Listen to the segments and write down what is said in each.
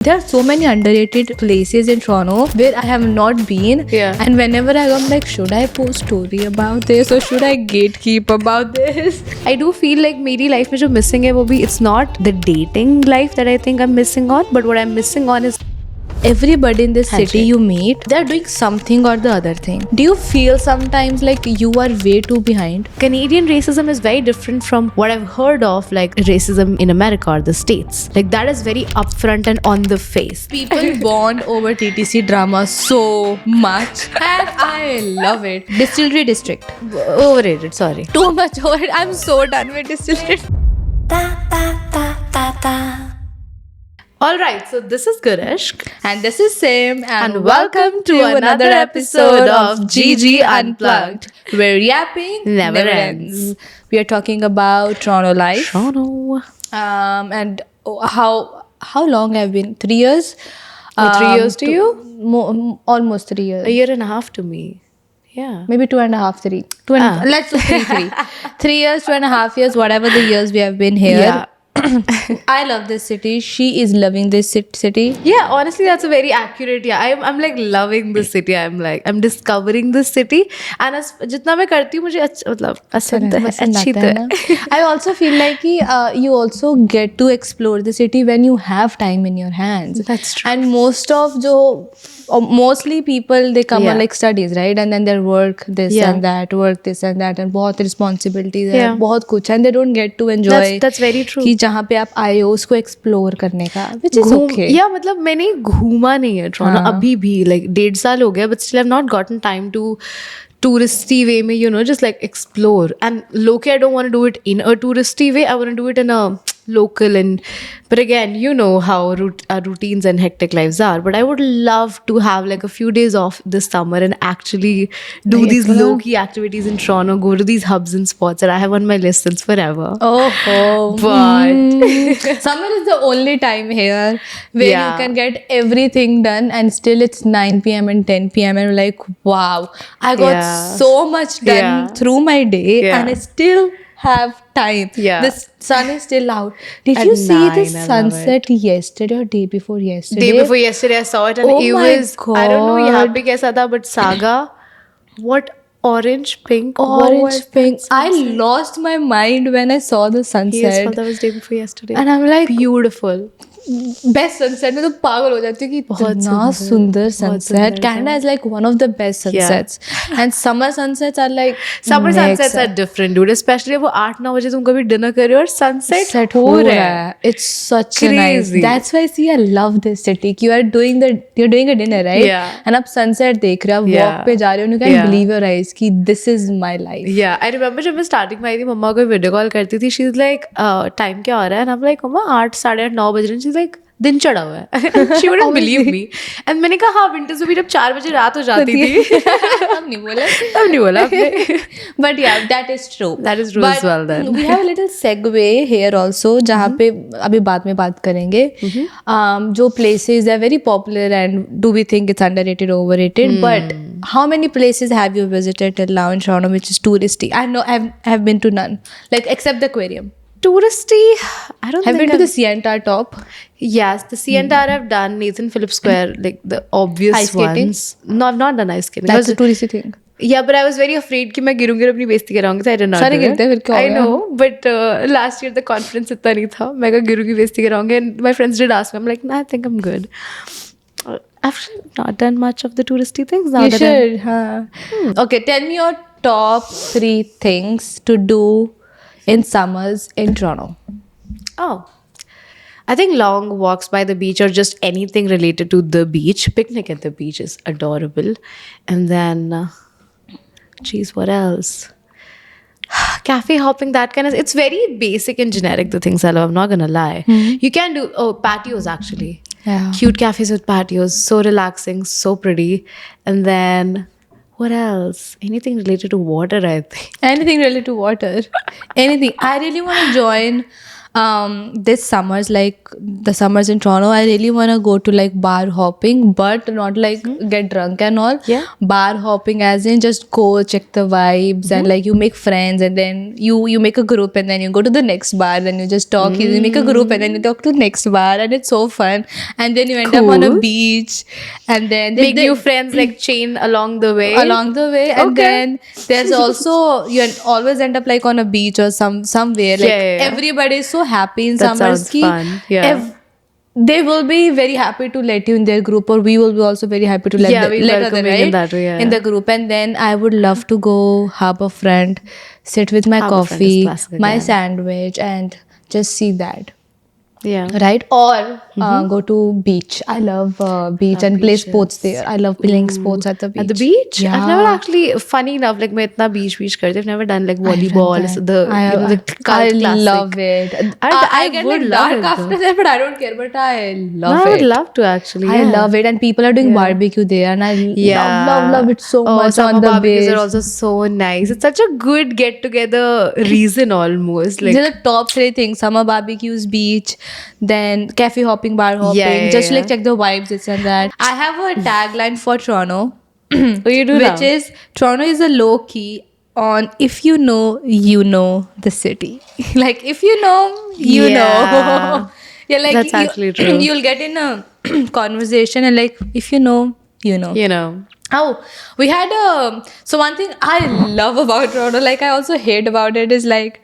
There are so many underrated places in Toronto where I have not been. Yeah. And whenever I go, I'm like, should I post story about this or should I gatekeep about this? I do feel like मेरी life में जो missing है वो भी it's not the dating life that I think I'm missing on, but what I'm missing on is Everybody in this city Handshake. you meet, they're doing something or the other thing. Do you feel sometimes like you are way too behind? Canadian racism is very different from what I've heard of like racism in America or the States. Like that is very upfront and on the face. People bond over TTC drama so much and I love it. Distillery District. Overrated, sorry. Too much over it. I'm so done with Distillery. Alright, so this is Gurishk. And this is Sim And welcome to another episode of GG Unplugged, where yapping never ends. We are talking about Toronto life. Toronto. And how long I've been? 3 years? 3 years to you? Almost 3 years. A year and a half to me. Yeah. Maybe 2.5, 3. Let's do 3. 3 years, 2.5 years, whatever the years we have been here. Yeah. I love this city. She is loving this city. Yeah, honestly, that's a very accurate. Yeah, I'm like loving this city. I'm discovering this city, and as जितना मैं करती हूँ मुझे मतलब अच्छी तरह. I also feel like you also get to explore the city when you have time in your hands. That's true. And mostly people they come on like studies, right? And then their work this and that, and बहुत responsibilities है, बहुत कुछ, and they don't get to enjoy. That's very true. कि जहाँ पे आप आए हो उसको एक्सप्लोर करने का, which is okay. या मतलब मैंने घूमा नहीं है टोरंटो अभी भी, like 1.5 साल हो गया, but still I've not gotten time to touristy way में, you know, just like explore. And low-key, I don't want to do it in a touristy way. I want to do it in a local but again, you know how our routines and hectic lives are. But I would love to have like a few days off this summer and actually do these low-key activities in Toronto, go to these hubs and spots that I have on my list since forever. But summer is the only time here where you can get everything done and still it's 9 p.m. and 10 p.m. and you're like, wow, I got so much done through my day and I still have time. Yeah. The sun is still out. Did you see the sunset yesterday or day before yesterday? Day before yesterday I saw it and it was, I don't know यहाँ पे कैसा था, but Saga, what orange pink. I lost my mind when I saw the sunset. Yes, that was day before yesterday. And I'm like, beautiful. Best sunset में तो पागल हो जाती हूँ कि इतना सुंदर sunset. Canada is like one of the best sunsets. And summer sunsets are like sunsets are different, dude. Especially वो 8-9 बजे तुम कभी dinner कर रहे हो और sunset हो रहा है. It's such crazy. That's why I love this city. You're doing a dinner, right? Yeah. And आप sunset देख रहे हो, आप walk पे जा रहे हो, you can't believe your eyes कि this is my life. Yeah, I remember जब मैं starting में आई थी, मम्मा को video call करती थी. She's like, time क्या हो रहा है? And I'm like, मम्मा 8, 8:30, 9 बज रहे हैं. She's like, दिन चढ़ा हुआ है. She wouldn't believe me. And मैंने कहा हाँ विंटर्स में भी जब 4 बजे रात हो जाती थी. तब नहीं बोला आपने. But yeah, that is true. That is true as well then. We have a little segue here also जहाँ पे अभी बाद में बात करेंगे. जो places are very popular and do we think it's underrated or overrated? But how many places have you visited till now in Toronto which is touristy? I know I have been to none, like except the aquarium. Touristy, I don't think I've been to the CN top. Yes, the CN Tower I've done, Nathan Phillips Square, like the obvious ice skating? ones. No, I've not done ice skating. That's a touristy thing. Yeah, but I was very afraid कि मैं गिरूंगी और अपनी बेइज्जती कराऊंगी, so I did not सारे do it. गिरते हैं, फिर क्या I होगा? know, but last year the confidence इतना नहीं था. मैं कहा गिरूंगी बेइज्जती कराऊंगी, and my friends did ask me. I'm like, nah, I think I'm good. I've not done much of the touristy things now. You should, huh? Okay, tell me your top 3 things to do in summers in Toronto. Oh, I think long walks by the beach or just anything related to the beach. Picnic at the beach is adorable. And then, geez, what else? Cafe hopping, that kind of, it's very basic and generic, the things I love, I'm not gonna lie. You can do, patios actually. Yeah. Cute cafes with patios, so relaxing, so pretty. And then, what else? Anything related to water, I think. Anything related to water. Anything. I really want to join this summers, like the summers in Toronto, I really want to go to like bar hopping, but not like get drunk and all. Yeah. Bar hopping as in just go check the vibes and like you make friends, and then you make a group, and then you go to the next bar, then you just talk, you make a group, and then you talk to the next bar, and it's so fun. And then you end up on a Cool. beach, and then Make new friends like chain along the way. along the way, and Okay. then there's also you always end up like on a beach or somewhere, like Yeah. everybody is so happy in That summers sounds ki fun. Yeah. they will be very happy to let you in their group, or we will be also very happy to let, Yeah, we let other, welcoming right? in that way, yeah, in yeah. the group. And then I would love to go Harbourfront, sit with my Harbourfront is coffee, classic my again. sandwich, and just see that. Yeah. Right? Or go to beach. I love beach and play sports there. I love playing sports at the beach. At the beach? Yeah. I've never actually, funny enough, like मैं इतना beach करती I've never done like volleyball. I've done The that. you know the cult I classic. love it. I get would like love dark it, after though. that, but I don't care. But I love No, I would it. love to actually. I yeah. love it, and people are doing barbecue there, and I love it so much summer on the barbecues beach. are also so nice. It's such a good get together reason almost. Like These are the top 3 things: summer barbecues, beach, then cafe hopping, bar hopping. Yeah, just to yeah. like check the vibes, this and that. I have a tagline for Toronto, oh, you do which now? is Toronto is a low key on if you know the city. Like if you know, you Yeah. know. Yeah, like That's actually true. You'll get in a conversation, and like if you know, you know. You know. Oh, we had so one thing I love about Toronto, like I also hate about it, is like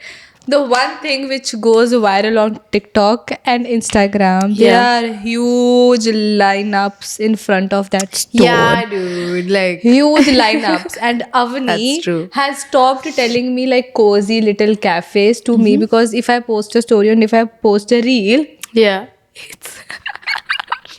the one thing which goes viral on TikTok and Instagram. Yeah. There are huge lineups in front of that store. Yeah, dude. Like Huge lineups, and Avni That's true. has stopped telling me like cozy little cafes to me, because if I post a story and if I post a reel, yeah.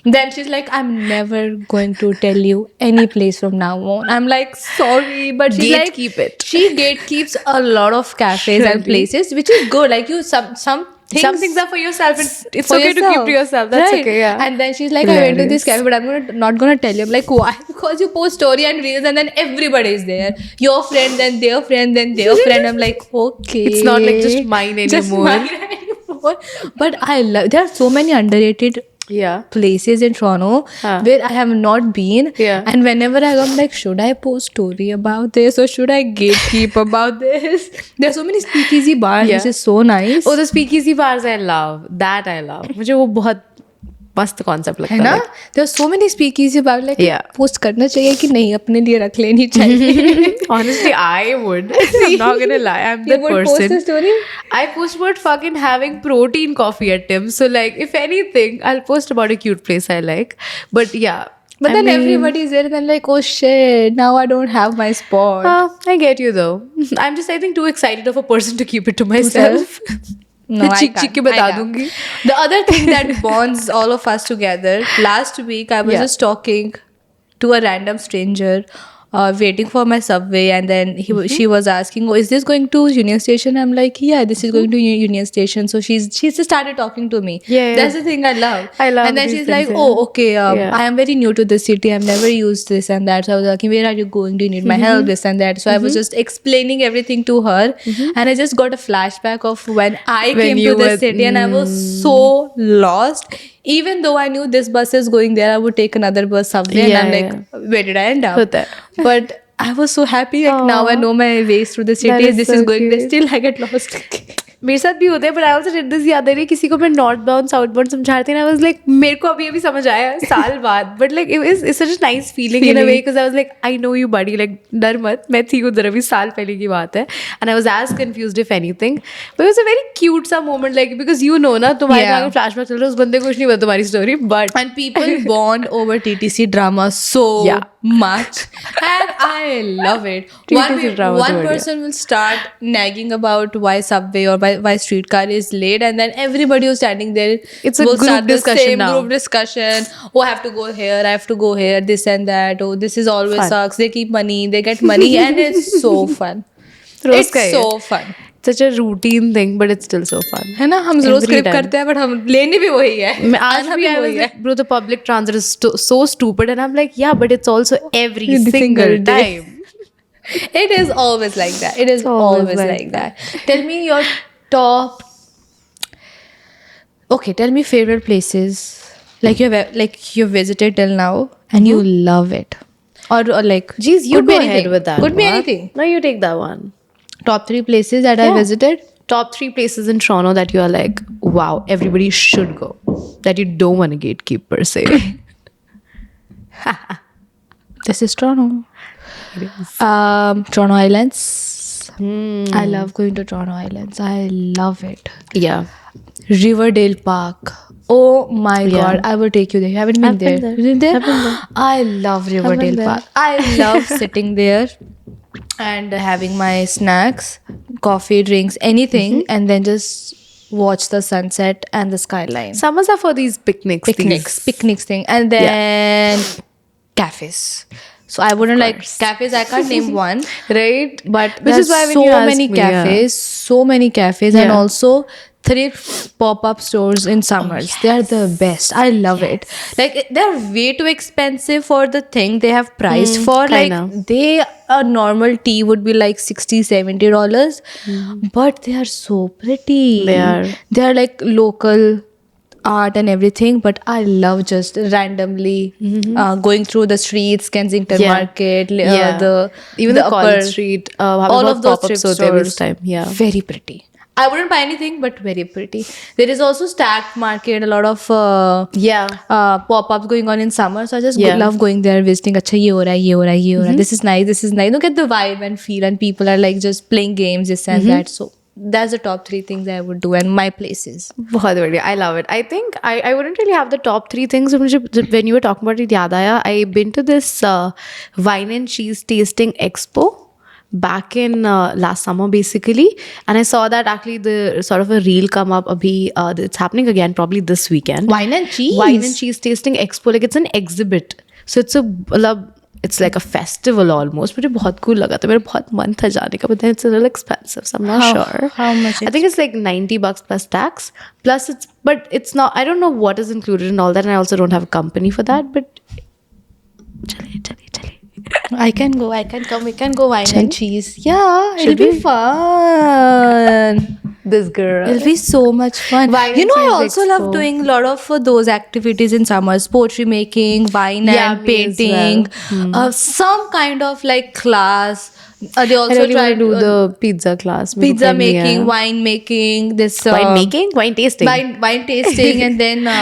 then she's like, I'm never going to tell you any place from now on. I'm like, sorry, but she's like, Gatekeep it. she gatekeeps a lot of cafes and Really? places, which is good. Like you, some things. Some things are for yourself. It's for okay to keep to yourself. That's Right. okay. Yeah. And then she's like, I went to this Hilarious. cafe, but I'm not gonna tell you. I'm like, why? Because you post story and reels, and then everybody is there. Your friend, then their friend, then their friend. I'm like, okay. It's not like just mine Just anymore. mine anymore. But I love. There are so many underrated Yeah. places in Toronto Huh. where I have not been. Yeah. And whenever I go, I'm like, should I post story about this, or should I gatekeep about this? There are so many speakeasy bars, Yeah. which is so nice. Oh, the speakeasy bars I love. That I love. मुझे वो बहुत मस्त concept लगता है ना? There are so many speakeasy bars, like Yeah. post करना चाहिए कि नहीं, अपने लिए रख लेनी चाहिए. Honestly, I would. I'm not gonna lie. I'm You the would person. post a story? I post about fucking having protein coffee at Tim's. So like, if anything, I'll post about a cute place I like. But yeah. But I then mean, everybody's there, and then like, oh shit, now I don't have my spot. I get you though. I'm just, I think, too excited of a person to keep it to myself. No, I चीख can't. चीख के I बता can't. दूंगी. The other thing that bonds all of us together, last week I was Yeah. just talking to a random stranger, waiting for my subway, and then she was asking, oh, is this going to Union Station? I'm like, yeah, this is going to Union Station. So she just started talking to me. Yeah. That's the thing I love. I love And then these she's like, things, oh, yeah. okay, Yeah. I am very new to the city. I've never used this and that. So I was like, where are you going? Do you need my help? This and that. So I was just explaining everything to her, and I just got a flashback of when I When came you to the were- city, and I was so lost. Even though I knew this bus is going there, I would take another bus subway, and Yeah, I'm like, where did I end up? होता है. But I was so happy. Like now I know my ways through the That city. is This so is going there. cute. Still, I get lost. मेरे साथ भी होता है but I also did this याद आ रही है किसी को मैं नॉर्थ बाउंड साउथ बाउंड समझा रही थी, आई वाज लाइक मेरे को अभी अभी समझ आया साल बाद, but like it's such a nice feeling in a way because I was like I know you buddy, like डर मत, मैं थी उधर अभी साल पहले की बात है, and I was as confused if anything, but it was a very cute सा moment like because you know ना तुम्हारे Yeah. दिमाग में फ्लैशबैक चल रहा है, उस बंदे को कुछ नहीं पता तुम्हारी story, but And people bond over TTC drama so Yeah. much, and I love it. TTC drama One तो बढ़िया. person will start nagging about why subway or why streetcar is late, and then everybody who's standing there, It's a will group start the discussion same now. group discussion. Oh, I have to go here, I have to go here, this and that. Oh, this is always Fun. sucks. They keep money, they get money, and it's so fun. Rose It's का ही so है. fun. Such a routine thing, but it's still so fun. है ना, हम रोज Every script time. करते हैं, but हम लेनी भी वही है. मैं आज आना भी I was वही है. like, bro, the public transit is so stupid, and I'm like, yeah, but it's also every Every single single day. time. It is always like that. It is It's always always like like that. Tell me your top Okay, tell me favorite places you've visited till now and you love it, or like Jeez, you could be go ahead anything. with that. Could be one. anything. No, you take that one. Top 3 places that I Yeah. visited. Top 3 places in Toronto that you are like, wow, everybody should go. That you don't want to gatekeep per se. This is Toronto. Toronto Islands. I love going to Toronto Islands. I love it. Yeah. Riverdale Park. Oh my Yeah. god, I will take you there. You haven't been I've there. been there. You been there? I've been there. I love Riverdale there. Park. I love sitting there and having my snacks, coffee, drinks, anything, and then just watch the sunset and the skyline. Summers are for these picnics. Picnics thing, and then cafes. So I wouldn't like cafes. I can't name one, Right? but Which is why when so you ask many me, yeah. cafes, so many cafes, and Yeah. also thrift pop-up stores in summers. They are the best. I love it. Like they're way too expensive for the thing they have priced for. Like kinda. a normal tea would be like $60-$70, but they are so pretty. They are like local art and everything, but I love just randomly going through the streets, Kensington Yeah. Market, Even the College Street, all of those pop-ups thrift every stores. time. Yeah. Very pretty. I wouldn't buy anything, but very pretty. There is also Stack Market, a lot of Yeah. pop-ups going on in summer. So I just Yeah. love going there, visiting. Acha, ye ho raha hai, ye ho raha hai, ye ho raha hai. This is nice, this is nice. Look at the vibe and feel, and people are like just playing games, this and that. So that's the top 3 things I would do, and my places. बहुत बढ़िया. I love it. I think I wouldn't really have the top 3 things. मुझे when you were talking about it याद आया. I've been to this wine and cheese tasting expo back in last summer basically, and I saw that actually the sort of a reel come up abhi, it's happening again probably this weekend. Wine and cheese? Wine and cheese tasting expo, like it's an exhibit, so it's like a festival almost. मुझे बहुत cool लगा था, मेरा बहुत मन था जाने का, but then it's a little expensive, so I'm not sure. How much? I think it's like $90 plus tax. Plus but it's not, I don't know what is included in all that, and I also don't have a company for that, but chale. I can go. I can come. We can go wine and cheese. Yeah, it'll Should be we? fun. This girl. It'll be so much fun. Wine You and know, I cheese also love expo. doing a lot of those activities in summers: poetry making, wine Yeah, and me as painting, some kind of like class. They I also really try want to do to the pizza class. pizza making, wine making, this wine making, wine tasting. wine tasting, and then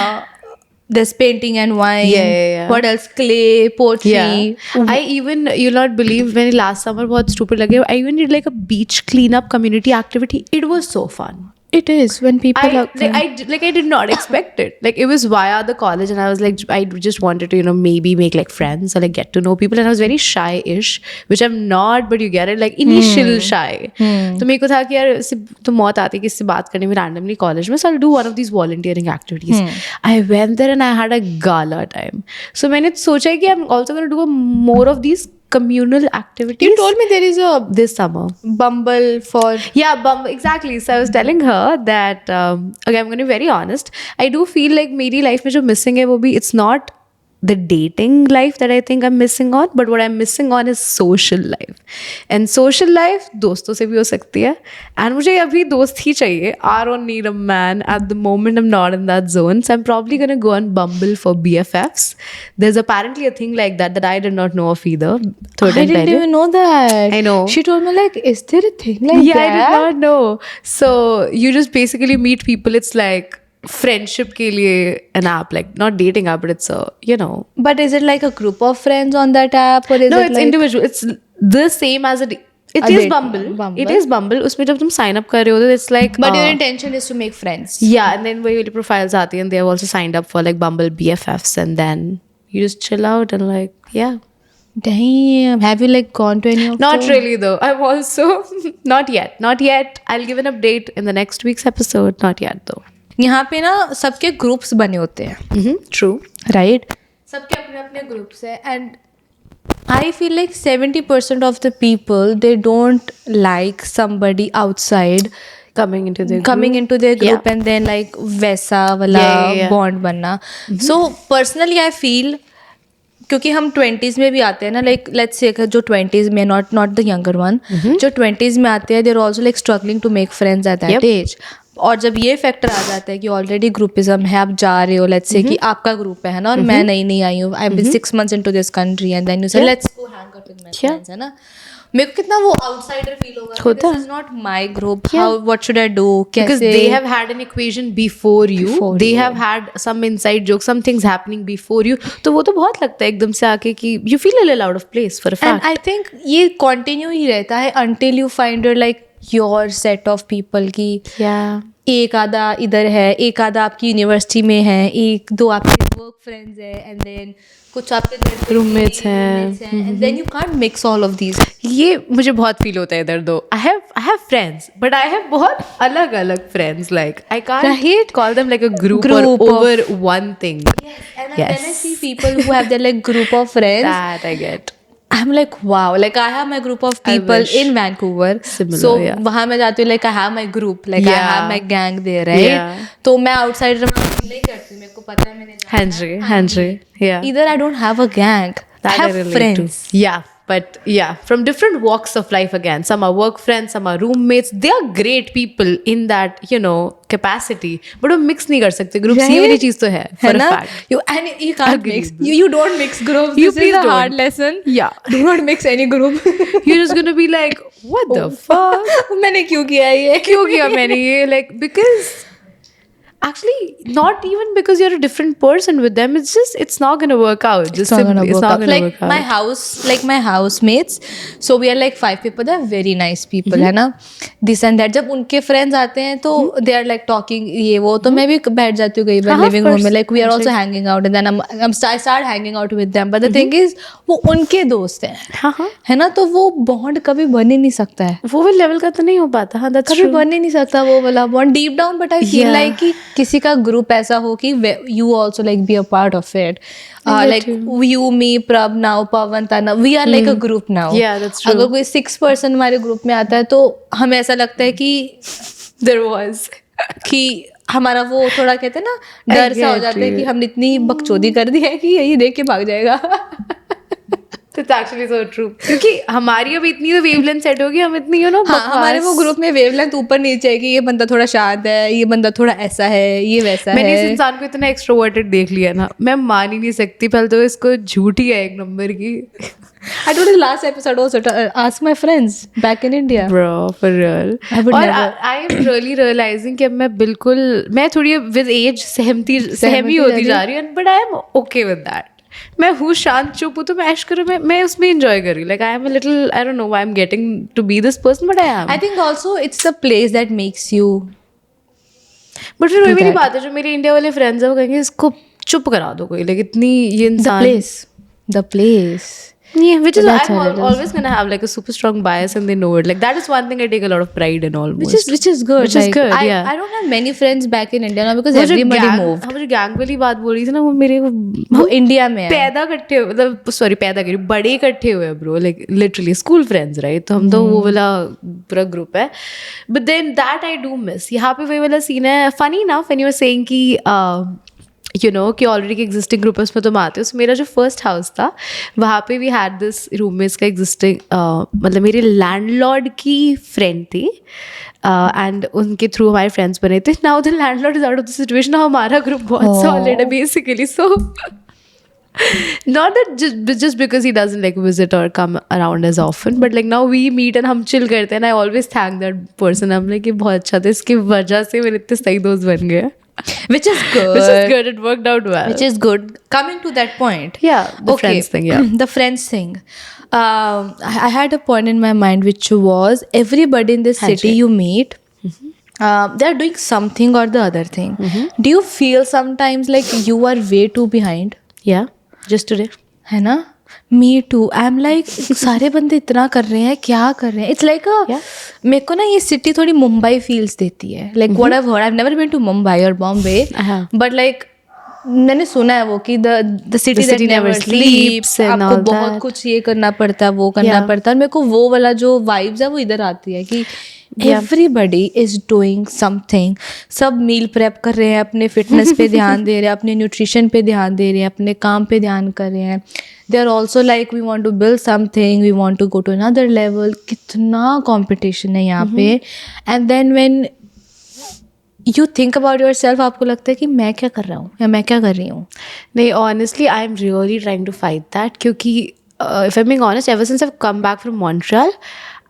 there's painting and wine. Yeah. What else? Clay, poetry. Yeah. I even, you'll not believe, when last summer बहुत stupid लगे, I even did like a beach cleanup community activity. It was so fun. It is when people are. I did not expect it. Like it was via the college, and I was like, I just wanted to, maybe make like friends or like get to know people, and I was very shy-ish, which I'm not, but you get it, like initial shy. तो मेरे को था कि यार इससे तो मौत आती है कि इससे बात करने में randomly college में, so I'll do one of these volunteering activities. I went there and I had a gala time. So मैंने सोचा है कि I'm also going to do more of these communal activities. You told me there is a this summer. Bumble for. Yeah, exactly. So I was telling her that, okay, I'm going to be very honest. I do feel like मेरी life में जो missing है वो भी, it's not the dating life that I think I'm missing on, but what I'm missing on is social life. And social life दोस्तों से भी हो सकती है, and मुझे अभी दोस्त ही चाहिए. I don't need a man at the moment. I'm not in that zone, so I'm probably gonna go on Bumble for BFFs. There's apparently a thing like that I did not know of either. I didn't even know that. I know. She told me like, is there a thing like Yeah, that? I did not know. So you just basically meet people. It's like friendship के लिए an app, like not dating app, but it's a, But is it like a group of friends on that app, or is no, it it's like individual. It's the same as it is date- Bumble. It is Bumble. उसमें जब तुम sign up कर रहे हो, it's like. But your intention is to make friends. Yeah, and then वही वाली profiles आती हैं, and they have also signed up for like Bumble BFFs, and then you just chill out and like, yeah. Damn. Have you like gone to any of Not those? really though. I'm also not yet. I'll give an update in the next week's episode. Not yet though. यहाँ पे ना सबके groups बने होते हैं. True. Right सबके अपने अपने ग्रुप्स है and I feel like 70% of the people they don't like somebody outside Coming into their coming into their group and then like वैसा वाला Yeah. बॉन्ड बनना. सो पर्सनली आई फील क्योंकि हम 20s में भी आते हैं ना, लाइक लेट्स से जो 20s में नॉट द यंगर वन, जो 20s में आते हैं, they are also like struggling to make friends at that age. और जब ये फैक्टर आ जाता है कि ऑलरेडी ग्रुपिज्म है, आप जा रहे हो, लेट्स से कि आपका ग्रुप है ना, और मैं नई आई हूँ, I am 6 months into this country and then you say let's go hang out with my friends, है ना, मेरे को कितना वो आउटसाइडर फील होगा, this is not my group, how what should I do, कैसे, because they have had an equation before you, they have had some inside jokes, some things happening before you, तो वो तो बहुत लगता है एकदम से आके कि you feel a little out of place for a fact. And I think ये कंटिन्यू ही रहता है until you find your like your set of people की Yeah. एक आधा इधर है, एक आधा आपकी यूनिवर्सिटी में है, एक दो आपके वर्क फ्रेंड्स है, एंड देन कुछ आपके रूममेट्स हैं, and then you can't mix all of these. ये मुझे बहुत फील होता है इधर दो. I have friends, but I have बहुत अलग अलग friends. Like I can't call them like a group or over one thing. And then I see people who have their like group of friends. That I get. I'm like wow, like I have my group of people in Vancouver. Similar, so yeah. वहाँ मैं जाती हूँ, like I have my group, like I have my gang there, right? Yeah. तो मैं outsider नहीं करती, मेरे को पता है मैंने Henry, yeah. Either I don't have a gang, I have friends. Yeah, but yeah, from different walks of life again. Some are work friends, some are roommates. They are great people in that, you know, capacity. But वो mix नहीं कर सकते. Groups ये वाली चीज तो है, for a fact. You can't mix. You don't mix groups. You this please is a don't. hard lesson. Yeah. Do not mix any group. You're just gonna be like, what the fuck? मैंने क्यों किया ये? क्यों किया मैंने ये? Like, because actually not even because you're a different person with them, it's just it's not gonna work out. Just simply, it's not gonna like work out. my housemates, so we are like 5 people, they're very nice people, है ना, this and that. जब उनके friends आते हैं तो they are like talking ये वो, तो मैं भी बैठ जाती हूँ कई बार living room में, like we are also hanging out, and then I start hanging out with them, but the thing is वो उनके दोस्त हैं, है ना, तो वो bond कभी बन ही नहीं सकता है, वो भी level का तो नहीं हो पाता. हाँ, that's कभी true. बन ही नहीं सकता वो वाला bond deep down, but I feel like कि किसी का ग्रुप ऐसा हो कि you also like be a part of it. Like you, me, Prab now, Pavan, Tana, we are like a group now. Yeah, that's true. अगर कोई 6 person हमारे group में आता है तो हमें ऐसा लगता है कि there was कि हमारा वो थोड़ा कहते हैं ना डर सा हो जाता है कि हमने इतनी बकचोदी कर दी है कि यही देख के भाग जाएगा. It's actually so true. क्योंकि हमारी अब इतनी तो वेवलेंथ सेट होगी, हम इतनी हमारे वो ग्रुप में वेवलेंथ ऊपर नीचे है कि ये बंदा थोड़ा शांत है, ये बंदा थोड़ा ऐसा है, ये वैसा है. मैंने इस इंसान को इतना एक्सट्रोवर्टेड देख लिया ना, मैं मान ही नहीं सकती. पहले तो इसको झूठी है एक नंबर की. I told you last episode also to ask my friends back in India. Bro, for real. और I am really realizing कि अब मैं थोड़ी with age सहमी होती जा रही हूँ, but I am okay with that. मैं हूँ शांत चुप हूँ तो मैं ऐश करूँ, मैं उसमें enjoy कर रही हूँ. Like I am a little, I don't know why I'm getting to be this person, but I am. I think also it's the place that makes you. But फिर वही मेरी बात है, जो मेरे इंडिया वाले फ्रेंड्स हैं वो कहेंगे इसको चुप करा दो कोई, like इतनी ये इंसान. The place. Yeah, which is I'm always gonna have like a super strong bias, and they know it. Like that is one thing I take a lot of pride in almost. Which is good. Which is good. Yeah. I don't have many friends back in India now because everybody moved. हम जो gang वाली बात बोल रही थी ना, वो मेरे वो इंडिया में पैदा इकट्ठे हुए, मतलब सॉरी पैदा करी बड़े इकट्ठे हुए bro, like literally school friends, right. तो हम तो वो वाला पूरा ग्रुप है. But then that I do miss. यहाँ पे वही वाला सीन है. फनी ना व्हेन यू आर सेइंग कि यू नो कि ऑलरेडी एग्जिस्टिंग ग्रुप में तुम आते हो. सो मेरा जो फर्स्ट हाउस था वहाँ पे वी हैड दिस रूममेट्स का एग्जिस्टिंग, मतलब मेरे लैंडलॉर्ड की फ्रेंड थी एंड उनके थ्रू हमारे फ्रेंड्स बने थे. Now the landlord is out of the situation. हमारा ग्रुप बहुत सॉलिड है basically. So not that just because he doesn't like visit or come around as often, but like now we meet and हम chill करते हैं. and I always thank that person. I'm like ये बहुत अच्छा था, इसकी वजह से मेरे इतने सही दोस्त बन गए. Which is good. Which is good. It worked out well. Which is good. Coming to that point. Yeah. The friends thing. Yeah. The friends thing. I had a point in my mind which was everybody in this city you meet, they're doing something or the other thing. Do you feel sometimes like you are way too behind? Yeah. Just today. है ना? Me too. I'm like सारे बंदे इतना कर रहे हैं, क्या कर रहे हैं? It's like मेरे को ना ये सिटी थोड़ी मुंबई फील्स देती है. Like what I've heard, I've never been to Mumbai or Bombay, but like मैंने सुना है वो कि the city that never sleeps, आपको बहुत कुछ ये करना पड़ता है, वो करना पड़ता है. मेरे को वो वाला जो vibes है वो इधर आती है कि everybody is doing something. सब मील प्रेप कर रहे हैं, अपने फिटनेस पे ध्यान दे रहे हैं, अपने न्यूट्रिशन पे ध्यान दे रहे हैं, अपने काम पे ध्यान कर रहे हैं. they are also like we want to build something, we want to go to another level. कितना competition है यहाँ पे. and then when you think about yourself, आपको लगता है कि मैं क्या कर रहा हूँ या मैं क्या कर रही हूँ? नहीं, honestly, I'm really trying to fight that क्योंकि if I'm being honest, ever since I've come back from Montreal,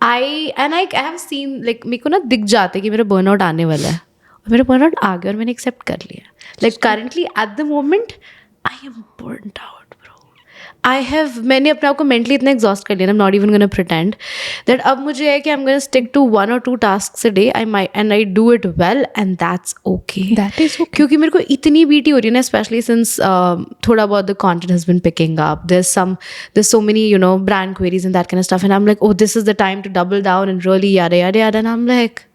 I have seen like मेरे को ना दिख जाते कि मेरा burnout आने वाला है और मेरा burnout आ गया और मैंने accept कर लिया. Like currently at the moment, I am burnt out. मैंने अपने आप को mentally इतना exhaust कर लिया. I'm not even gonna pretend that अब मुझे है कि I'm gonna stick to 1 or 2 tasks a day. I do it well and that's okay. That is okay. क्योंकि मेरे को इतनी बीटी हो रही है ना, especially since थोड़ा बहुत the content has been picking up. There's so many brand queries and that kind of stuff, and I'm like, oh, this is the time to double down and really yada yada yada. And I'm like,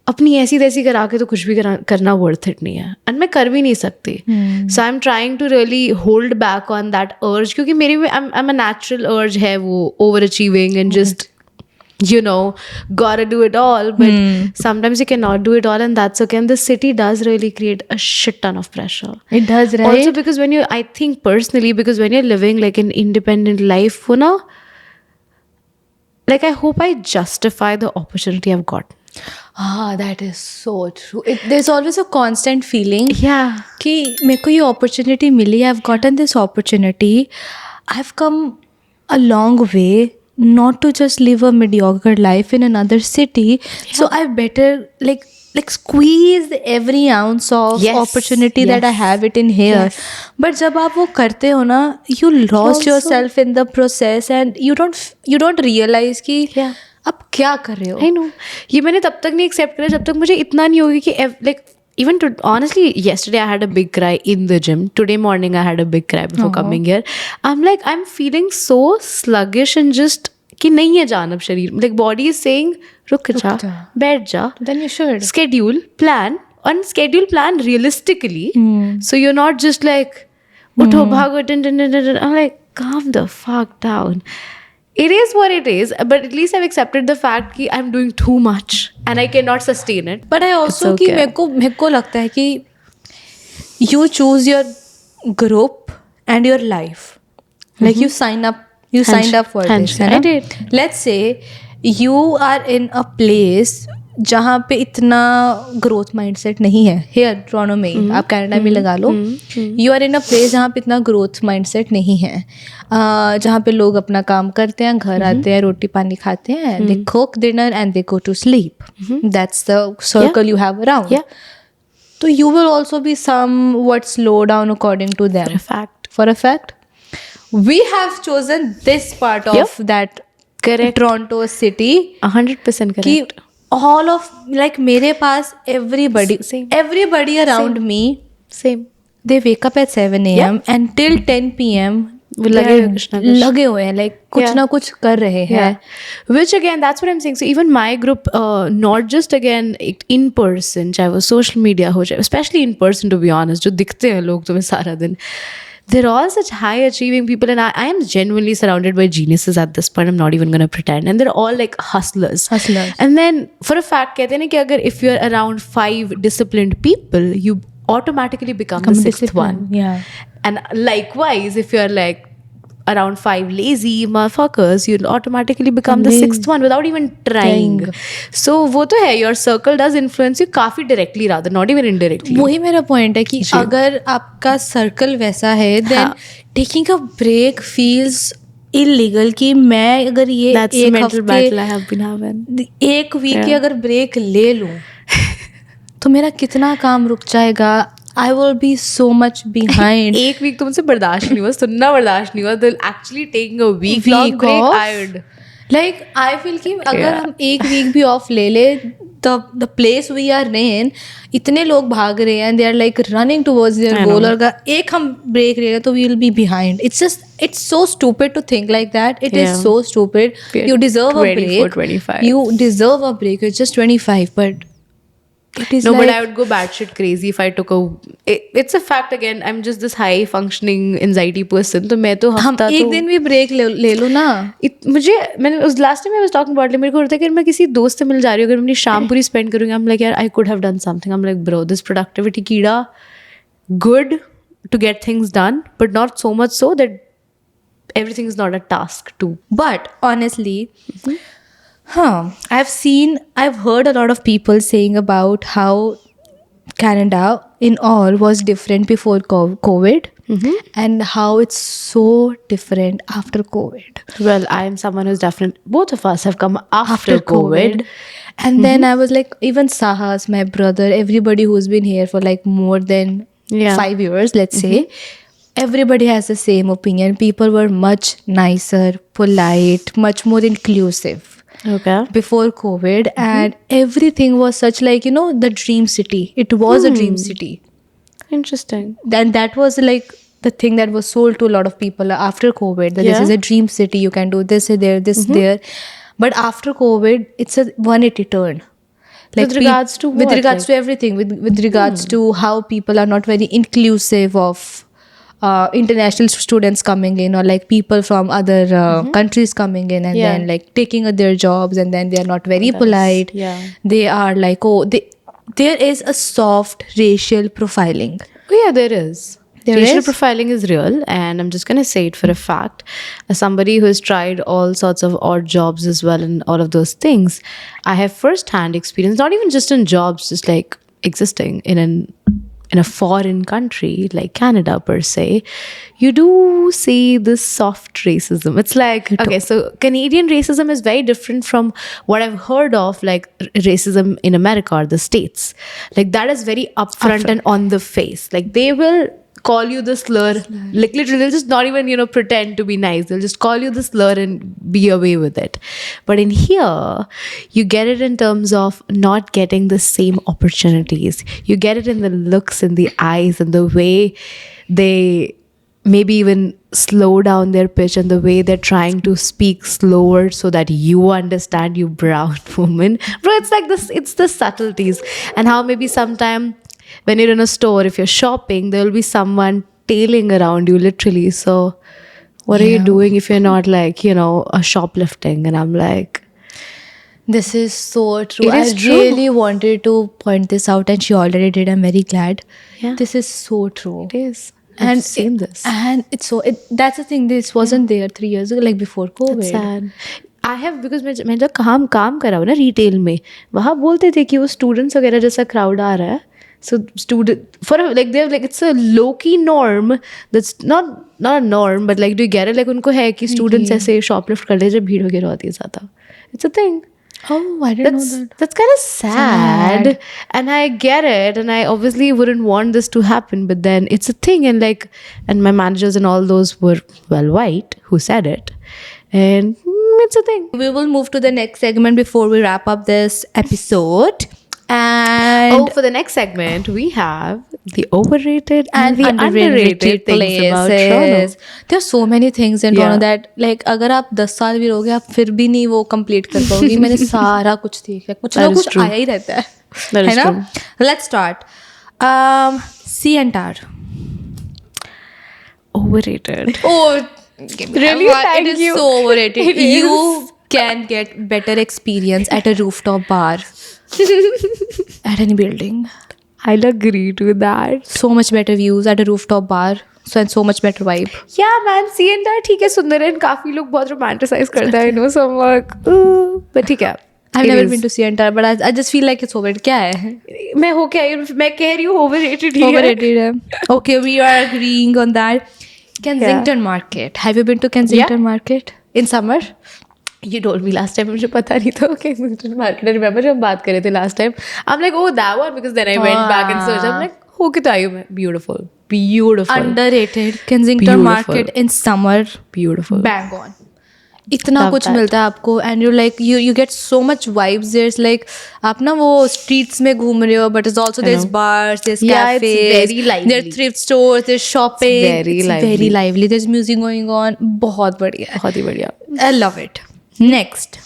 अपनी ऐसी तैसी करा के तो कुछ भी करना worth it नहीं है एंड मैं कर भी नहीं सकती. So I am trying to really hold back on that urge क्योंकि मेरे में आई एम अ नेचुरल अर्ज है वो over achieving and just gotta do it all, but sometimes you cannot do it all, and that's okay. And the city does really create a shit ton of pressure. It does, right? Also because I think personally, because when you're living like an independent life, like I hope I justify the opportunity I've got. That is so true. There's always a constant feeling Yeah. कि मेरे को ये opportunity milli, I've gotten this opportunity, I've come a long way not to just live a mediocre life in another city. So I better like squeeze every ounce of Yes, opportunity that I yes. have it in here. Yes. But जब आप वो करते हो ना, you lost also- yourself in the process and you don't realize कि Yeah. आप क्या कर रहे हो. I know. ये मैंने तब तक नहीं एक्सेप्ट करा जब तक मुझे इतना नहीं होगी कि like even to honestly yesterday I had a big cry in the gym. Today morning I had a big cry before coming here. I'm feeling so sluggish and just कि नहीं है जान अब शरीर. Like body is saying रुक जा, बैठ जा. Then you should. Schedule, plan, and schedule plan realistically. So you're not just like उठो भागो. I'm like, calm the fuck down. It is what it is, but at least I've accepted the fact that I'm doing too much and I cannot sustain it. But I also It's कि okay. मेरे को लगता है कि you choose your group and your life. Like you signed up for this. है ना? I did. Let's say you are in a place जहाँ पे इतना ग्रोथ माइंडसेट नहीं है. हेयर टोरंटो में ही, आप कनाडा में लगा लो. You are in a place जहाँ पे इतना ग्रोथ माइंडसेट नहीं है, जहाँ पे लोग अपना काम करते हैं, घर आते हैं, रोटी पानी खाते हैं, they cook dinner and they go to sleep. That's the circle you have around. Yeah. So you will also be somewhat slow down according to them. For a fact. We have chosen this part of that Correct. Toronto city 100% कि correct. all of like मेरे पास everybody Same. everybody around me, Same. they wake up at 7 a.m. and till 10 p.m. वो लगे हुए कुछ ना कुछ. लगे हुए हैं, like कुछ Yeah. ना कुछ कर रहे हैं. Yeah. Which again, that's what I'm saying. So even my group, not just again in person, चाहे वो social media हो जाए, especially in person to be honest, जो दिखते हैं लोग तुम्हें सारा दिन, they're all such high achieving people, and I am genuinely surrounded by geniuses at this point. I'm not even gonna pretend, and they're all like hustlers. And then for a fact कहते हैं ना कि अगर if you're around 5 disciplined people, you automatically become the sixth one. Yeah. And likewise, if you're like around 5 lazy motherfuckers, you'll automatically become the sixth one without even trying. So वो तो है, your circle does influence you काफी directly rather, not even indirectly. वही मेरा point है कि अगर आपका सर्कल वैसा है, then taking a break feels illegal. कि मैं अगर ये That's the एक mental battle I हफ्ते have been having. एक वीक की अगर ब्रेक ले लूँ तो मेरा कितना काम रुक जाएगा. I will be so much behind. एक वीक तो मुझसे बर्दाश्त नहीं हुआ, सुनना बर्दाश्त नहीं हुआ. तो actually taking a week long break, off? I would. Like I feel कि अगर हम एक वीक भी ऑफ ले ले, the place we are in, इतने लोग भाग रहे हैं, they are like running towards their goal, और अगर एक हम ब्रेक ले लें तो we will be behind. It's so stupid to think like that. It is so stupid. You deserve a 24, break. 25. You deserve a break. You're just 25, but it is No, like, but I would go batshit crazy if I took it's a fact again. I'm just this high functioning anxiety person. तो मैं तो हम हफ्ता एक दिन भी break ले लो ना. मैंने उस last time I was talking about it, मेरे को होता है कि मैं किसी दोस्त से मिल जा रही हूँ, अगर मैं अपनी शाम पूरी स्पेंड करूँगी, I'm like यार I could have done something. I'm like bro, this productivity कीड़ा good to get things done, but not so much so that everything is not a task too. But honestly, I've heard a lot of people saying about how Canada in all was different before COVID, and how it's so different after COVID. Well, I am someone who's definitely, both of us have come after COVID. And then I was like, even Sahas, my brother, everybody who's been here for like more than Yeah. 5 years, let's say, everybody has the same opinion. People were much nicer, polite, much more inclusive Okay. before COVID, and everything was such like, the dream city. It was a dream city. Interesting. Then that was like the thing that was sold to a lot of people after COVID, that this Yeah. is a dream city, you can do this there, this there. But after COVID, it's a 180 turn. With regards to with what? regards to everything, with regards to how people are not very inclusive of international students coming in, or like people from other countries coming in, and Yeah. then like taking their jobs, and then they are not very polite. yeah. They are like, there is a soft racial profiling. Oh, yeah, there is. There Racial is? profiling is real, and I'm just going to say it for a fact. As somebody who has tried all sorts of odd jobs as well and all of those things, I have first-hand experience, not even just in jobs, just like existing in a foreign country like Canada per se, you do see this soft racism. It's like, okay, so Canadian racism is very different from what I've heard of, like racism in America or the States. Like that is very upfront and on the face. Like they will call you the slur, like literally they'll just not even pretend to be nice, they'll just call you the slur and be away with it. But in here you get it in terms of not getting the same opportunities. You get it in the looks, in the eyes, and the way they maybe even slow down their pitch, and the way they're trying to speak slower so that you understand, you brown woman. Bro, it's like this, it's the subtleties. And how maybe sometime when you're in a store, if you're shopping, there will be someone tailing around you literally. So what are you doing if you're not like, a shoplifting? And I'm like, This is so true. It is I true. really wanted to point this out, and she already did. I'm very glad. Yeah. This is so true. it is. I've seen this. And it's so, that's the thing, this wasn't there 3 years ago, like before COVID. Sad. I have, because मैं जब काम कर रहा हूँ ना retail में, वहाँ बोलते थे कि वो स्टूडेंट्स वगैरह जैसा क्राउड आ रहा है. So student they're like, it's a low key norm that's not a norm, but like do you get it? Like उनको है कि students ऐसे shoplift कर ले जब भीड़ वगैरह होती है ज़्यादा. It's a thing. Oh, I didn't know that. That's kind of sad. And I get it, and I obviously wouldn't want this to happen, but then it's a thing. And my managers and all those were well white who said it, and it's a thing. We will move to the next segment before we wrap up this episode. And For the next segment, we have the overrated and the underrated underrated things about Toronto. places. There are so many things in Yeah. Toronto that like अगर आप 10 साल भी रहोगे आप फिर भी नहीं वो complete कर पाओगे. मैंने सारा कुछ देखा, कुछ ना That is कुछ true. आया ही रहता है. That is है ना? true. Let's start. C&R. Overrated. Oh, Really? Thank it is you. so overrated. It is. You can get better experience at a rooftop bar at any building. I'll agree to that. So much better views at a rooftop bar. And so much better vibe. Yeah, man, C&R ठीक है, सुंदर है, काफी लोग बहुत romanticize करते हैं, I know some work. But ठीक है. I've It never is. been to C&R, but I just feel like it's overrated. क्या है? मैं हो क्या, मैं कह रही हूँ overrated ही है. Overrated है. Okay, we are agreeing on that. Kensington Market. Have you been to Kensington Market in summer? You told me last time, मुझे पता नहीं था. Kensington Market. I remember जब हम बात कर रहे थे last time. I'm like, oh, that one, because then I went back and searched. I'm like, हो के तो आई हूँ मैं. Beautiful. Beautiful. Underrated. Kensington Beautiful. Market in summer. Beautiful. Bang on. इतना Love कुछ that. मिलता है आपको, and you're like you get so much vibes. There's like आप ना वो streets में घूम रहे हो, but it's also there's bars, there's Yeah, it's cafes, very lively. there's thrift stores, there's shopping. very It's lively. very lively. There's music going on. बहुत बढ़िया है. बहुत ही बढ़िया. I love it. Next.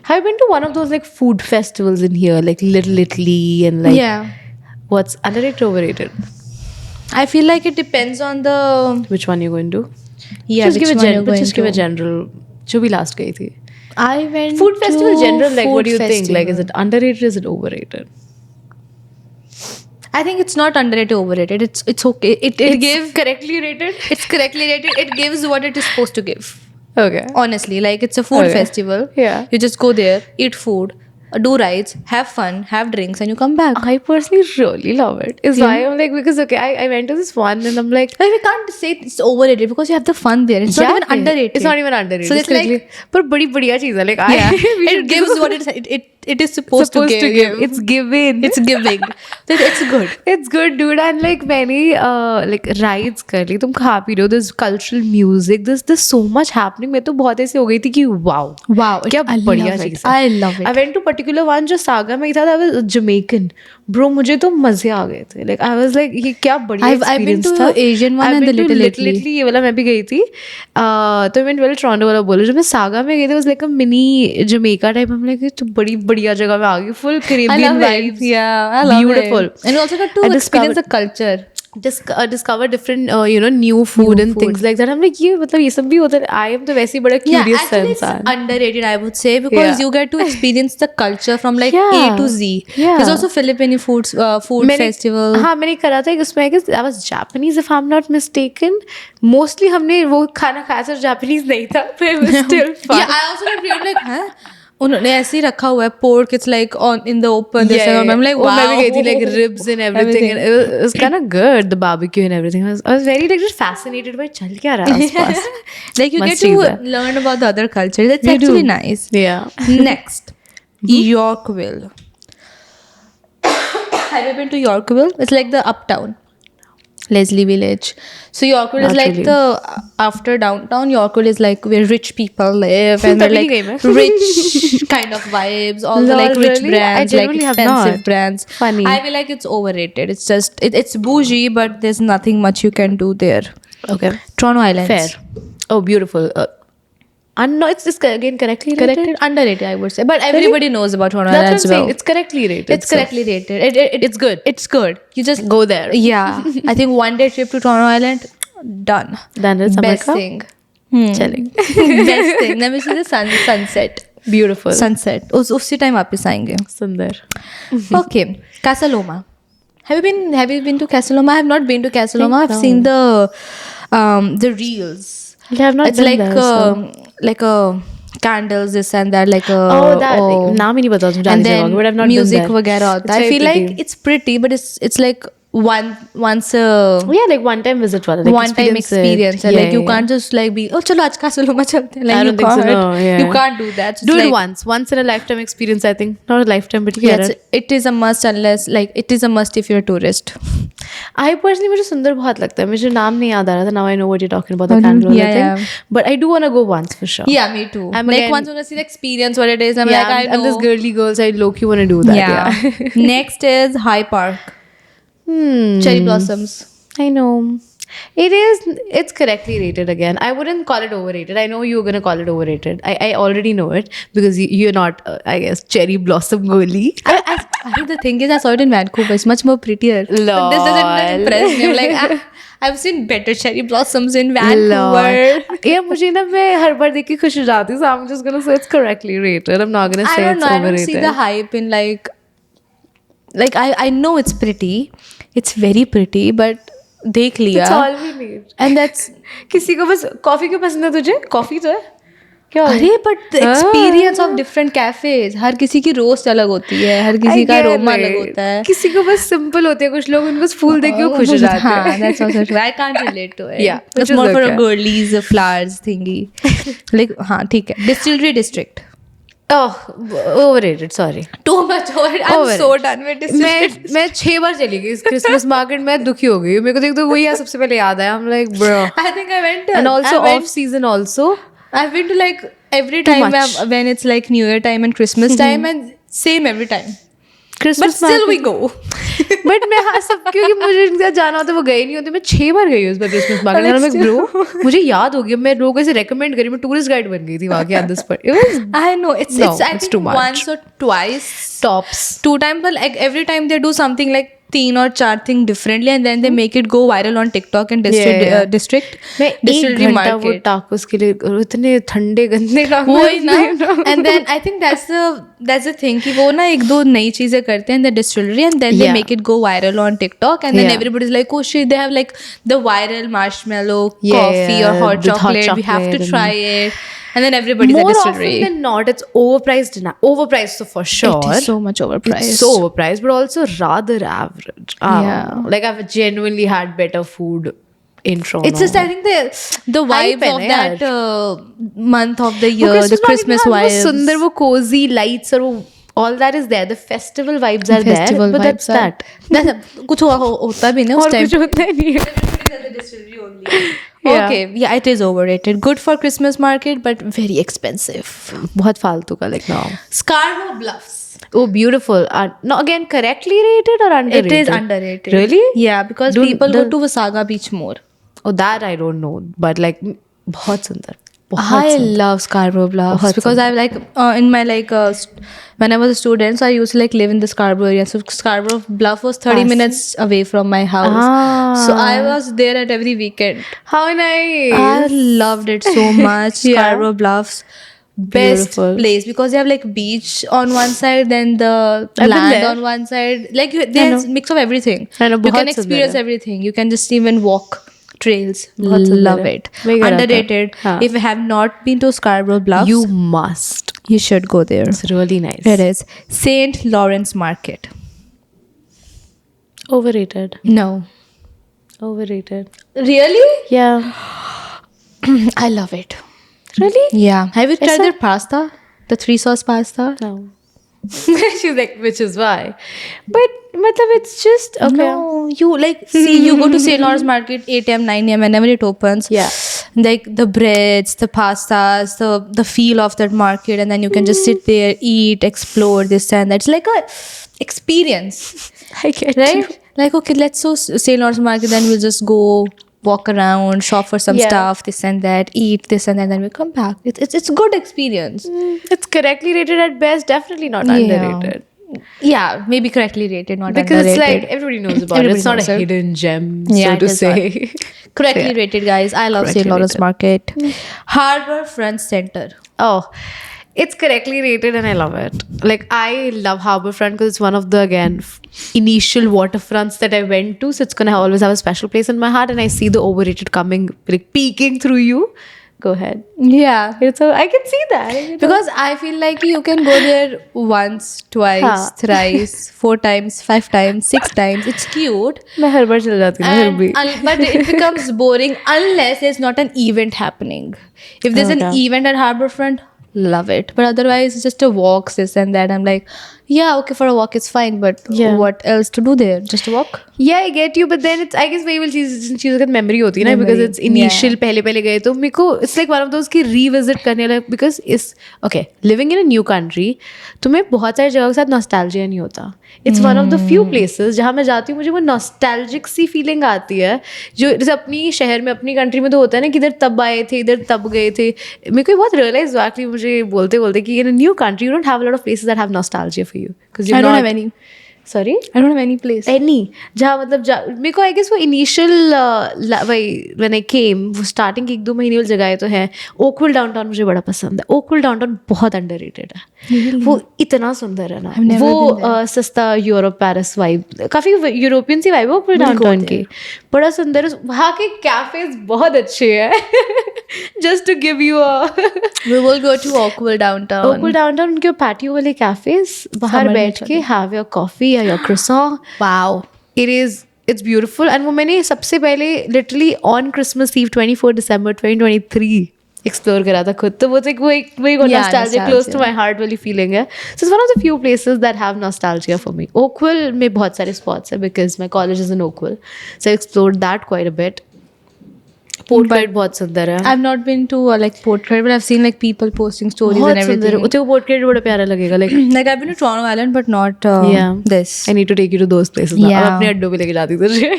Have you been to one of those like food festivals in here, like Little Italy and like Yeah. what's underrated, overrated? I feel like it depends on the Which one you going to? yeah. Just give which a one you're going just give a to. general. जो भी last गई थी. I went Food festival to general, like what food do you think? Like, is festival. it underrated? Is it overrated? I think it's not underrated, overrated. It's okay. It gives correctly rated. it's correctly rated. It gives what it is supposed to give. Okay. Honestly, like it's a food Okay. festival. Yeah. You just go there, eat food, do rides, have fun, have drinks, and you come back. I personally really love it. Is why I'm like, because okay, I went to this one and I'm like, Like, we can't say it's overrated because you have the fun there. It's not even underrated. It's not even underrated. So it's like, literally- but bड़ी बढ़िया चीज़ है. Like yeah, we should it gives what it is supposed to give. It's given. It's giving. So it's good. It's good, dude. And like मैंने like rides कर ली. तुम खा P रहे हो. There's cultural music. There's so much happening. मैं तो बहुत ऐसे हो गई थी कि wow. Wow, क्या I बढ़िया love it. चीज़ है. I love it. I went to particular one जो सागा में था. That was Jamaican. Bro, मुझे तो मजे आ गए थे. Like I was like ये क्या बढ़िया I've been experience to था. Asian one I've and been the to Little Italy. ये वाला मैं भी गई थी. तो मैं पहले टोरंटो वाला बोला. जब मैं सागा में गई थी, was like a mini Jamaica type. I'm like ये तो बड़ी बढ़िया जगह में आ गई. Full I Caribbean love vibes. it. Yeah, I love Beautiful. it. And you also got to I experience discovered- the culture. Discover different new food and things like that. I'm like ये मतलब ये सब भी होता है. I am तो वैसे ही बड़ा curious सा actually it's इंसान. underrated, I would say, because Yeah. you get to experience the culture from like Yeah. A to Z. Yeah. There's also Filipino food मैंने- festival. हाँ मैंने करा था उसमें I guess that was Japanese if I'm not mistaken. Mostly हमने वो खाना खाया था Japanese नहीं था. But it was still fun. Yeah, I also got weird like, huh? उन्होंने ऐसे ही रखा हुआ है pork. It's like on in the open. This and I'm like, वो wow. मैं भी गई थी like ribs and everything. And it was kind of good, the barbecue and everything. I was very like just fascinated by चल क्या रहा है आसपास. Like you Must get to चीज़ है. learn about the other culture. That's You do. actually nice. Yeah. Next, Yorkville. Have you been to Yorkville? It's like the uptown. Leslie Village. So Yorkville is Not like really. the after downtown. Yorkville is like where rich people live and they're तभी like नहीं गई मैं. rich kind of vibes. All the Lol, like rich really? brands, I like genuinely have expensive not. brands. Funny. I feel like it's overrated. It's just it's bougie, but there's nothing much you can do there. Okay. Toronto Islands. Fair. Oh, beautiful. No, it's again correctly rated. Corrected, underrated, I would say. But everybody knows about Toronto That's what I'm Islands saying. well. It's correctly rated. It's correctly rated. It's good. It's good. You just Go there. Yeah, I think one day trip to Toronto Island, done. Then it's Best America. thing. Chilling. Best thing. Then we see the sunset. Beautiful. Sunset. उसी time वापस आएंगे. Sundar. Okay, Casa Loma. Have you been to Casa Loma? I have not been to Casa Loma. I've no. seen the reels. I have not It's been like there, like a candles, this and that, like a Oh, that नाम ही नहीं पता मुझे and जाने then जगह, but I've not been music there. वगैरह होता It's है. I very feel like pretty. it's pretty, but it's like once a Yeah, like one time visit वाला. Like one time experience. it. Like you can't just like be, oh chalo आज Casa Loma चलते हैं. Like I you don't think so, can't. no, yeah. You can't do that. So Do it's it like, once in a lifetime experience. I think not a lifetime, but you yeah, get it. it is a must unless like it is a must if you're a tourist. I personally मुझे सुंदर बहुत लगता है. मुझे नाम नहीं याद आ रहा था. Now I know what you're talking about, the candle Yeah, thing. yeah. But I do want to go once for sure. Yeah, me too. I'm like again- once I want to see the experience what it is. I'm Yeah, like I know. I'm this girly girls. I low-key want to do that. Yeah. Next is High Park. Cherry blossoms. I know. It's correctly rated again. I wouldn't call it overrated. I know you're going to call it overrated. I already know it because you're not, I guess, cherry blossom girly. I think the thing is, I saw it in Vancouver. It's much more prettier. But this doesn't impress me. I'm like, I've seen better cherry blossoms in Vancouver. Yeah, मुझे ना मैं हर बार देख के खुश हो जाती हूँ. So I'm just going to say it's correctly rated. I'm not going to I say don't it's know. I overrated. don't see the hype in like I know it's pretty. It's very pretty, but देख लिया. That's all we need. And that's किसी को बस coffee क्यों पसंद है तुझे? Coffee तो है क्या? अरे but the experience of different cafes. हर किसी की रोस्ट अलग होती है. हर किसी का अरोमा अलग होता है. किसी को बस सिंपल होते हैं. कुछ लोग उनको फूल देख के खुश हो जाते हाँ, हैं. that's also true. I can't relate to it. Yeah, It's which is more for a okay. girlies flowers thingy. Like हाँ ठीक है. Distillery district. Oh, overrated. Sorry. Too much over. I'm Over so it. done with distillery. मैं 6 बार चली गई इस Christmas market में. दुखी हो गई. मेरे को देख तो वही यार सबसे पहले याद आया. I'm like bro. I think I went. And also I went, off season also. I've been to like every time much. when it's like New Year time and Christmas time and same every time. But Christmas still we go. But मैं हाँ सब क्योंकि मुझे इनके साथ जाना होता है वो गए नहीं होते. मैं 6 बार गई हूँ इस बार क्रिसमस मार्केट में. ब्रो मुझे याद हो गया. मैं लोगों से रेकमेंड करी. मैं टूरिस्ट गाइड बन गई थी वहाँ के. This part it was I know it's No, I it's think too much. once or twice. tops. 2 times, but like every time they do something like 3 or 4 thing differently and then they make it go viral on TikTok and district मैं 1 distillery घंटा वो market. Tacos के लिए इतने ठंडे गंदे वही ना. And then I think that's the thing कि वो ना 1-2 नई चीजें करते हैं in the distillery and then they Yeah. make it go viral on TikTok and then Yeah. everybody's like, oh shit, they have like the viral marshmallow Yeah, coffee or hot with hot chocolate. We have to chocolate try it. and then everybody's a More distillery. often than not, it's overpriced. Overpriced, so for sure. It is so much overpriced. It's so overpriced, but also rather average. I don't Yeah. know. Like I've genuinely had better food in Toronto. It's just I think the Hype vibes है of ना that month of the वो year, the market Christmas में वो vibes. सुंदर वो cozy lights और वो all that is there. The festival vibes are Festival there, but vibes that's that. That's कुछ होता भी नहीं उस और time. कुछ होता नहीं है. Yeah. Okay, yeah, it is overrated. Good for Christmas market, but very expensive. बहुत फालतू का like now. Scarborough Bluffs. Oh, beautiful. No, again, correctly rated or underrated? It is underrated. Really? Yeah, because people go to Wasaga Beach more. Oh, that I don't know. But like, बहुत सुंदर. I love Scarborough Bluffs because I like in my when I was a student, so I used to like live in the Scarborough area. So Scarborough Bluff was 30 minutes away from my house. So I was there at every weekend. How nice. I loved it so much. Yeah. Scarborough Bluffs, best Beautiful. place because you have like beach on one side, then the been land there. on one side. Like there's mix of everything. I know, You can बहुत सुंदर experience है. everything. You can just even walk trails. बहुत सुंदर Love है. it. मैं गया था. Underrated. हाँ. If you have not been to Scarborough Bluffs, You must. you should go there. It's really nice. It is St. Lawrence Market. Overrated. No. Overrated. Really? Yeah. I love it. Really? Yeah. Have you tried Aisa? their pasta? The 3-sauce pasta? No. She's like, which is why. But matlab, it's just okay. No, you like see you go to St. Lawrence Market 8 a.m. 9 a.m. whenever it opens. Yeah. Like the breads, the pastas, the feel of that market, and then you can just sit there, eat, explore this and that. It's like a experience, I get right? you. Like okay, let's go St. Lawrence Market, then we'll just go walk around, shop for some Yeah. stuff, this and that, eat this and that, then we come back. It's good experience. It's correctly rated at best. Definitely not Yeah. underrated. Yeah, maybe correctly rated, not Because it's underrated. like everybody knows about Everybody it. It's not knows a it. hidden gem, Yeah, so it to is say. Correctly Yeah. rated, guys. I love Correctly St. Lawrence rated. Market. Harbor Front Center. Oh, it's correctly rated and I love it. Like, I love Harbourfront because it's one of the, again, initial waterfronts that I went to. So it's going to always have a special place in my heart. And I see the overrated coming, like, peeking through you. Go ahead. Yeah. It's I can see that. Because I feel like you can go there once, twice, हाँ. thrice, 4 times, 5 times, 6 times. It's cute. मैं हर बार चल जाती हूँ फिर And, भी. but it becomes boring unless there's not an event happening. If there's an Okay. event at Harbourfront, love it. But otherwise, it's just a walk, this and that. I'm like, yeah, okay, for a walk it's fine. But Yeah. what else to do there? Just a walk? Yeah, I get you, but then it's I guess वही वाली चीज़ों का memory होती है ना, because Memory, it's initial पहले गए तो मेरे को it's like one of those की revisit करने लगे, because is okay living in a new country तुम्हें बहुत सारी जगहों के साथ nostalgia नहीं होता. It's one of the few places जहाँ मैं जाती हूँ मुझे वो nostalgic सी feeling आती है, जो जैसे अपनी शहर में अपनी country में तो होता है ना कि इधर तब आए थे इधर तब गए थे. मेरे को बहुत realize हुआ कि मुझे बोलते कि in a new country you don't have a lot of places that have nostalgia for you because I don't have any. Sorry? I don't have any place. Any जहाँ मतलब मेरे को आई गेस वो इनिशियल वही when I केम वो starting की 1-2 महीने वाली जगह तो है. ओकविल डाउनटाउन मुझे बड़ा पसंद है. ओकविल डाउनटाउन बहुत अंडररेटेड है. वो इतना सुंदर है ना. वो सस्ता यूरोप पेरिस वाइब काफ़ी यूरोपियन सी वाइब है ओकविल डाउनटाउन की. बड़ा सुंदर है. वहाँ के कैफेज बहुत अच्छे हैं. Just to give you We will go to Oakville downtown. Oakville downtown उनके पैटियो वाले कैफेज बाहर Summer बैठ के हैव योर कॉफ़ी या your croissant. Wow. It's beautiful. And वो मैंने सबसे पहले literally on Christmas Eve 24 December 2023 explore करा था खुद. तो वो एक Yeah, nostalgia close to nostalgia. my heart वाली feeling है. So it's one of the few places that have nostalgia for me. Oakville में बहुत सारे spots है because my college is in Oakville. So I explored that quite a bit. Port Clyde बहुत सुंदर है. I've not been to like Port Clyde, but I've seen like people posting stories बहुत and सुंदर है. everything. उसे वो Port Clyde बड़ा प्यारा लगेगा. Like Like I've been to Toronto Island, but not Yeah. this. I need to take you to those places. now. Yeah. अब अपने अड्डों पे लेके जाती तुझे.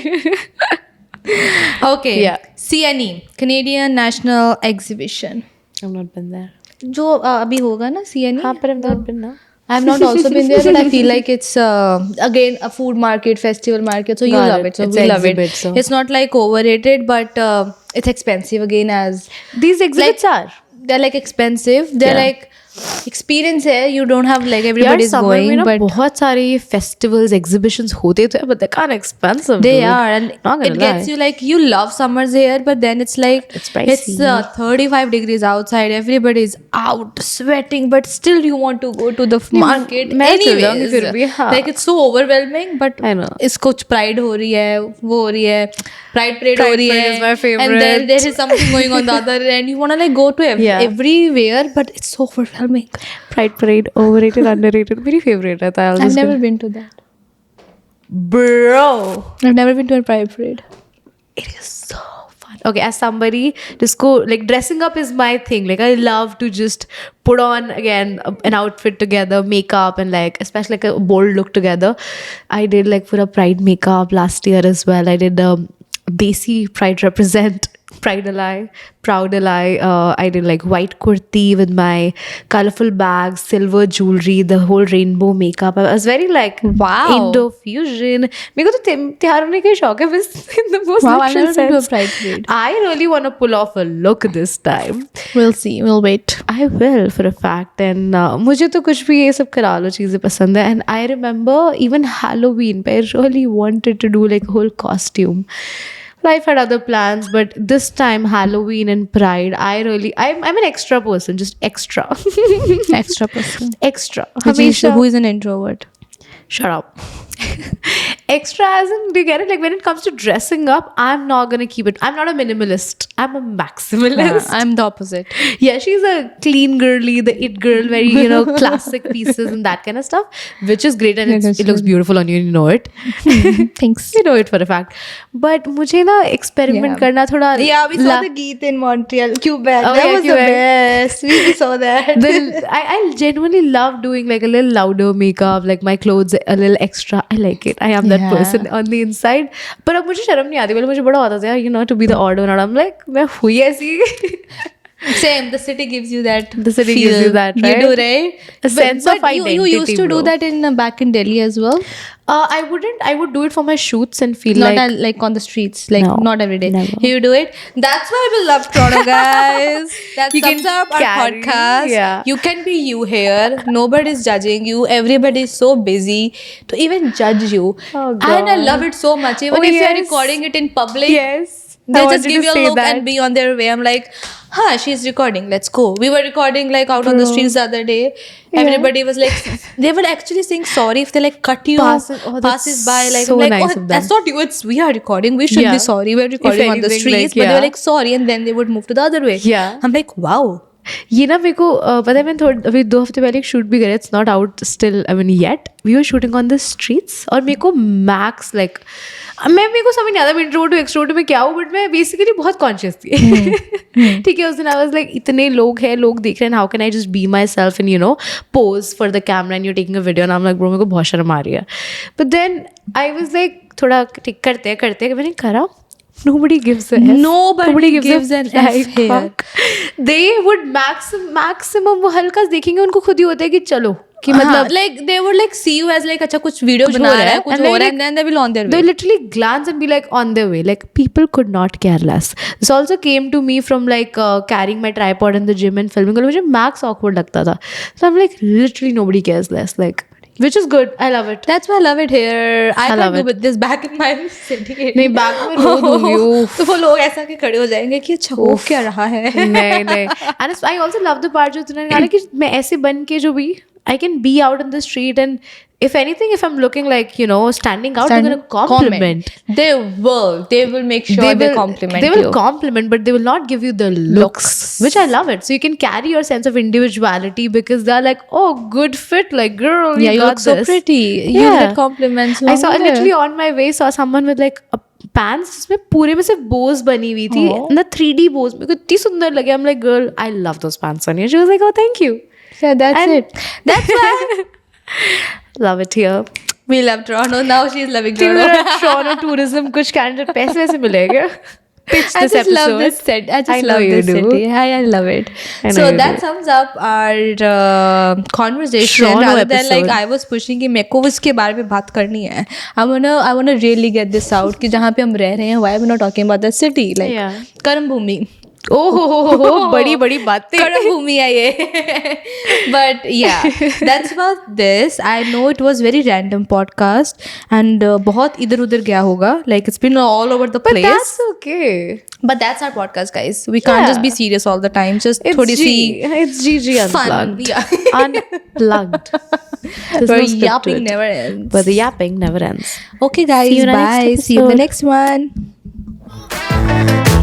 Okay. Yeah. CNE, Canadian National Exhibition. I've not been there. जो अभी होगा ना CNE. हाँ पर I've not been ना. I have not also been there, but I feel like it's again a food market, festival market. So you Got love it. it. So It's we an love it. exhibit, so. It's not like overrated, but it's expensive again. As These exhibits are. they're like expensive. They're Yeah. like experience है. You don't have like यार everybody is summer में going, ना but बहुत सारे ये festivals, exhibitions होते तो है, but they're kind of expensive. they dude. are, and Not gonna it gets lie. you like you love summers here, but then it's like It's pricey. 35 degrees outside. Everybody's out sweating, but still you want to go to the market मैं चल जाऊंगी फिर भी, anyways. हाँ. Like it's so overwhelming, but I know. इस कुछ pride हो रही है, वो हो रही है, pride parade हो Pride रही parade है, is my favorite. and then there is something going on the other end. You wanna like go to Yeah. everywhere, but it's so overwhelming. Pride Parade, overrated, underrated. मेरी favorite है. I've never been to that. Bro, I've never been to a pride parade. it is so fun. Okay, as somebody, disco, like dressing up is my thing. Like I love to just put on again an outfit together, makeup, and like especially like a bold look together. I did like put a pride makeup last year as well. I did Desi Pride represent. Pride Alai, Proud Alai. I did like white kurti with my colorful bags, silver jewelry, the whole rainbow makeup. I was very like Wow. Indo fusion. मेरे को तो त्योहार होने का शौक है बस in the most Wow, I've literal never been to a sense. pride parade. I really want to pull off a look this time. We'll see. We'll wait. I will for a fact. And मुझे तो कुछ भी ये सब करा लो चीज़ें पसंद है. And I remember even Halloween पे I really wanted to do like a whole costume. Life had other plans, but this time Halloween and Pride, I'm an extra person, just extra. Extra person. Extra. Hamisha, who is an introvert? Shut up. Extra as in, do you get it? Like when it comes to dressing up, I'm not gonna keep it. I'm not a minimalist. I'm a maximalist. I'm the opposite. Yeah, she's a clean girly, the it girl, very, classic pieces and that kind of stuff, which is great and it looks beautiful on you, you know it. Thanks. You know it for a fact. But मुझे ना experiment करना थोड़ा Yeah, we saw the Geet in Montreal. Quebec. Oh, That yeah, was the Quebec. best. We saw that. I genuinely love doing like a little louder makeup, like my clothes a little extra. I like it. I am that Yeah. person on the inside. पर अब मुझे शर्म नहीं आती. पहले मुझे बड़ा होता था, to be the odd one out. I'm like, मैं हुई ऐसी. Same. The city gives you that. The city gives you that, right? You do, right? A sense of identity, You used to bro. do that in back in Delhi as well. I wouldn't. I would do it for my shoots and feel Not like like on the streets, like No, not every day. never. You do it. That's why we love Toronto, guys. That You sums can up our carry, podcast. yeah. You can be you here. Nobody's judging you. Everybody is so busy to even judge you. Oh, And I God. love it so much. Even Oh, if you're yes. recording it in public, yes. they I just wanted give to you a say look that. and be on their way. I'm like, she's recording. Let's go. We were recording like out on the streets the other day. Everybody was like, they were actually saying sorry if they like cut you, That's passes by. Like, so I'm like, nice of them. that's not you. We are recording. We should Yeah. be sorry. We're recording on the anything, streets. like, But they yeah. were like, sorry. And then they would move to the other way. Yeah. I'm like, wow. ये ना मेरे को पता है मैं अभी 2 हफ्ते पहले एक शूट भी करे. It's not out still I mean yet. We were shooting on the streets और मेरे को मैक्स लाइक मेरे को समझ नहीं आता मैं इंट्रोवर्ट हूँ एक्सट्रोवर्ट में क्या हूँ बट मैं बेसिकली बहुत कॉन्शियस थी. ठीक है उस दिन आई वाज लाइक इतने लोग हैं लोग देख रहे हैं how can I just be myself and pose for the camera and you taking a video नाम लाइक ब्रो मेरे को बहुत शर्म आ रही है. But then I was like थोड़ा ठीक करते मैंने करा. Nobody gives a F. Nobody gives an F flying here. fuck. They would maximum वो हल्का देखेंगे उनको खुद ही होता है कि चलो कि मतलब like they would like see you as like अच्छा कुछ वीडियो कुछ बना हो रहा रहा है है, कुछ and हो then रहा है like- and then they will on their they way. literally glance and be like on their way. Like people could not care less. This also came to me from like carrying my tripod in the gym and filming. मुझे max awkward लगता था. So I'm like literally nobody cares less. Like which is good. I love it. That's why I love it here. I love can't do it. with this back in my city. नहीं back में रो दूंगी. तो वो लोग ऐसा के खड़े हो जाएंगे कि अच्छा हो क्या रहा है. नहीं. And I also love the part जो तूने कहा कि मैं ऐसे बन के जो भी I can be out in the street and if anything if I'm looking like standing out they're gonna compliment. They will make sure they compliment they will you. compliment but they will not give you the looks which I love it. So you can carry your sense of individuality because they're like oh good fit like girl Yeah, you got look so this. pretty. You Yeah. get compliments. I saw literally on my way saw someone with like a pants जिसमें पूरे में से bows बनी हुई थी ना 3D bows मेरे को इतनी सुंदर लगे. I'm like girl I love those pants on you. She was like oh thank you. Yeah, that's And- it. That's why Love it here. we love Toronto. Now she's loving Toronto. Toronto tourism कुछ candidate पैसे वैसे मिलेगा. Pitch I this just love episode. this set. I I just know love you this do. city. I love it. I know So you that do. sums up our conversation. Toronto Rather than like episode. I was pushing कि मेरे को उसके बारे में बात करनी है. I wanna really get this out कि जहाँ पे हम रह रहे हैं. Why are we not talking about the city? Like Yeah. कर्म भूमि. ओह बड़ी बड़ी बातें. भूमि है ये. But yeah, that's about this. I know it was very random podcast and बहुत इधर उधर गया होगा. Like it's been all over the place. That's okay. But that's our podcast, guys. We can't just be serious all the time. Just It's थोड़ी सी it's GG unplugged. fun. Yeah. Unplugged. There's Where no script to yapping it. never ends. But the yapping never ends. Okay, guys. See you in our next Bye. See you in the episode. next one.